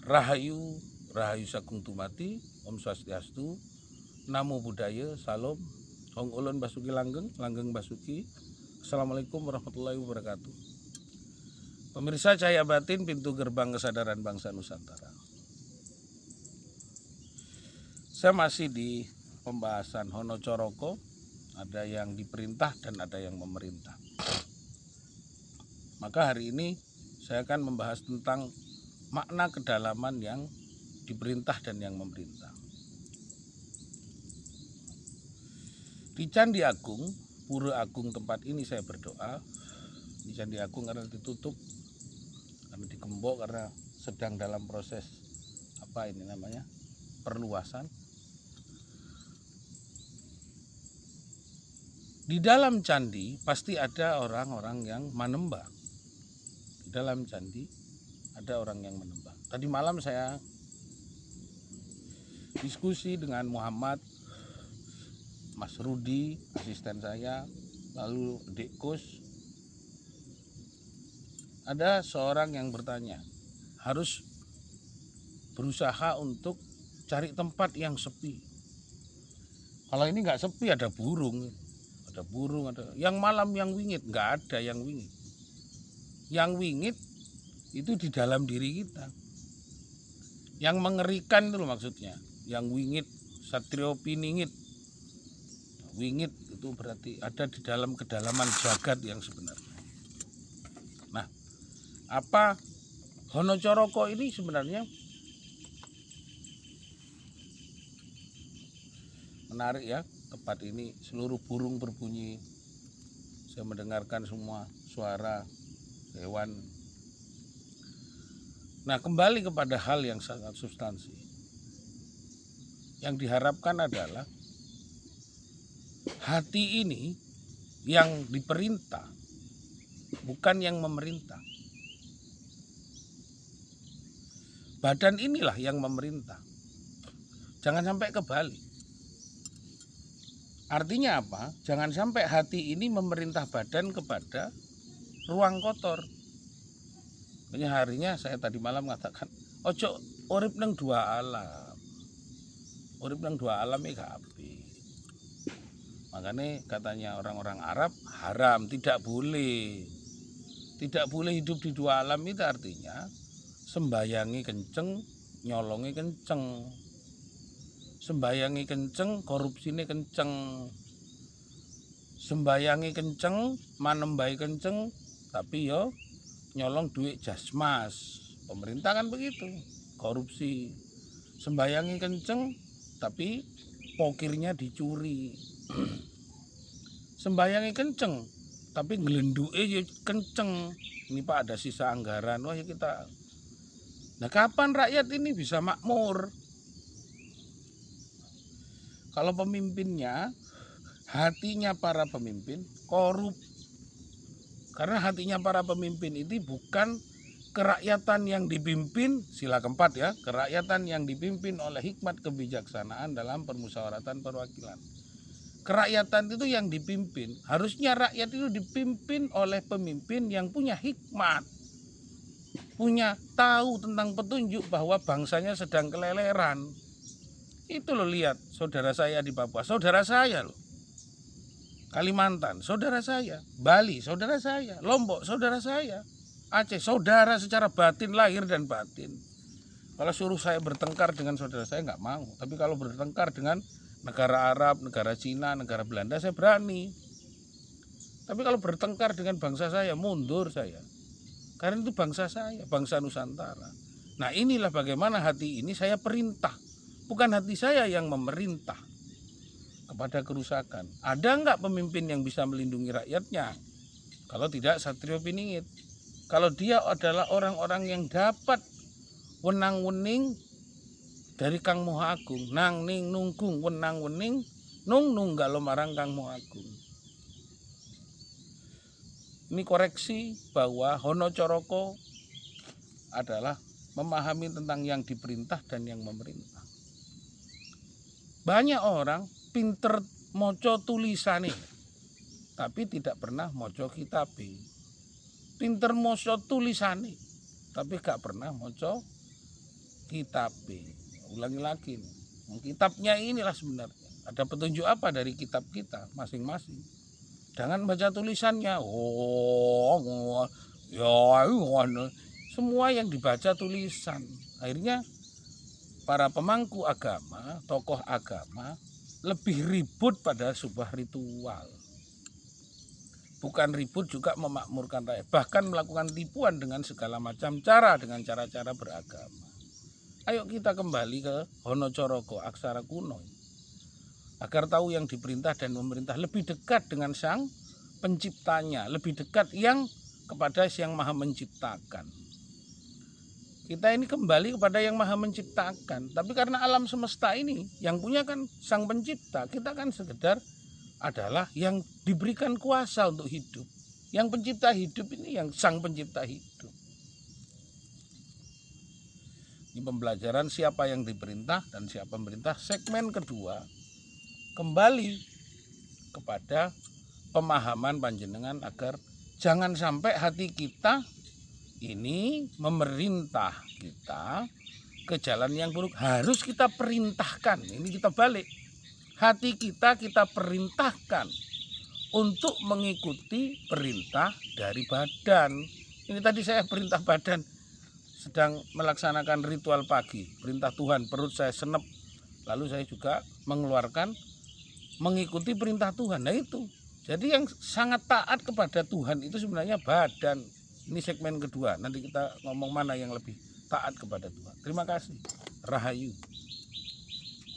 Rahayu, Rahayu Sagung Dumadi, Om Swastiastu, Namo Buddhaya, Salam, Hong Ulun Basuki Langgeng, Langgeng Basuki. Assalamualaikum warahmatullahi wabarakatuh. Pemirsa Cahaya Batin, pintu gerbang kesadaran bangsa Nusantara. Saya masih di pembahasan Hono Coroko, ada yang diperintah dan ada yang memerintah. Maka hari ini saya akan membahas tentang makna kedalaman yang diperintah dan yang memerintah. Di Candi Agung, Pura Agung tempat ini saya berdoa. Di Candi Agung karena ditutup, karena digembok, karena sedang dalam proses perluasan. Di dalam candi pasti ada orang-orang yang menembak. Di dalam candi ada orang yang menembak. Tadi malam saya diskusi dengan Muhammad, Mas Rudi, asisten saya, lalu Dek Kus. Ada seorang yang bertanya, harus berusaha untuk cari tempat yang sepi. Kalau ini nggak sepi, ada burung, ada yang malam yang wingit, nggak ada yang wingit. Yang wingit itu di dalam diri kita. Yang mengerikan itu maksudnya, yang wingit, satrio piningit. Wingit itu berarti ada di dalam kedalaman jagat yang sebenarnya. Nah, apa Hono Coroko ini sebenarnya menarik ya. Tempat ini seluruh burung berbunyi. Saya mendengarkan semua suara hewan. Nah, kembali kepada hal yang sangat substansi. Yang diharapkan adalah hati ini yang diperintah, bukan yang memerintah. Badan inilah yang memerintah. Jangan sampai kebalik. Artinya apa? Jangan sampai hati ini memerintah badan kepada ruang kotor. Makanya harinya saya tadi malam mengatakan, ojo urip nang dua alam. Urip nang dua alam iki gak apik. Makanya katanya orang-orang Arab haram, tidak boleh. Tidak boleh hidup di dua alam itu artinya sembayangi kenceng, nyolongi kenceng. Sembayangi kenceng, korupsine kenceng. Sembayangi kenceng, manembai kenceng, tapi yo nyolong duit jasmas. Pemerintah kan begitu, korupsi. Sembayangi kenceng, tapi pokirnya dicuri. Sembayangi kenceng, tapi ngelenduke ya kenceng. Ini Pak ada sisa anggaran, wah ya kita. Nah, kapan rakyat ini bisa makmur? Kalau pemimpinnya, hatinya para pemimpin korup. Karena hatinya para pemimpin itu bukan kerakyatan yang dipimpin, sila keempat ya, kerakyatan yang dipimpin oleh hikmat kebijaksanaan dalam permusyawaratan perwakilan. Kerakyatan itu yang dipimpin, harusnya rakyat itu dipimpin oleh pemimpin yang punya hikmat, punya tahu tentang petunjuk bahwa bangsanya sedang keleleran. Itu loh, lihat saudara saya di Papua, saudara saya loh. Kalimantan, saudara saya. Bali, saudara saya. Lombok, saudara saya. Aceh, saudara secara batin, lahir dan batin. Kalau suruh saya bertengkar dengan saudara saya nggak mau. Tapi kalau bertengkar dengan negara Arab, negara Cina, negara Belanda, saya berani. Tapi kalau bertengkar dengan bangsa saya, mundur saya. Karena itu bangsa saya, bangsa Nusantara. Nah, inilah bagaimana hati ini saya perintah. Bukan hati saya yang memerintah kepada kerusakan. Ada nggak pemimpin yang bisa melindungi rakyatnya? Kalau tidak, satrio piningit. Kalau dia adalah orang-orang yang dapat wenang-wening dari Kang Moha Agung, nang ning nunggung wenang-wening nung nunggalo marang Kang Moha Agung. Ini koreksi bahwa Hono Coroko adalah memahami tentang yang diperintah dan yang memerintah. Banyak orang pinter moco tulisane, tapi tidak pernah moco kitabe. Pinter moco tulisane, tapi gak pernah moco kitabe. Ulangi lagi nih. Kitabnya inilah sebenarnya. Ada petunjuk apa dari kitab kita masing-masing? Jangan baca tulisannya. Semua yang dibaca tulisan. Akhirnya para pemangku agama, tokoh agama lebih ribut pada sebuah ritual. Bukan ribut juga memakmurkan rakyat, bahkan melakukan tipuan dengan segala macam cara, dengan cara-cara beragama. Ayo kita kembali ke Honocorogo, aksara kuno, agar tahu yang diperintah dan memerintah lebih dekat dengan sang penciptanya, lebih dekat yang kepada yang maha menciptakan. Kita ini kembali kepada yang maha menciptakan, tapi karena alam semesta ini yang punya kan sang pencipta, kita kan sekedar adalah yang diberikan kuasa untuk hidup. Yang pencipta hidup ini yang sang pencipta hidup. Ini pembelajaran siapa yang diperintah dan siapa pemerintah. Segmen kedua kembali kepada pemahaman panjenengan agar jangan sampai hati kita ini memerintah kita ke jalan yang buruk. Harus kita perintahkan. Ini kita balik. Hati kita perintahkan untuk mengikuti perintah dari badan. Ini tadi saya perintah badan, sedang melaksanakan ritual pagi, perintah Tuhan, perut saya senep, lalu saya juga mengeluarkan mengikuti perintah Tuhan. Nah itu, jadi yang sangat taat kepada Tuhan itu sebenarnya badan. Ini segmen kedua, nanti kita ngomong mana yang lebih taat kepada Tuhan. Terima kasih. Rahayu.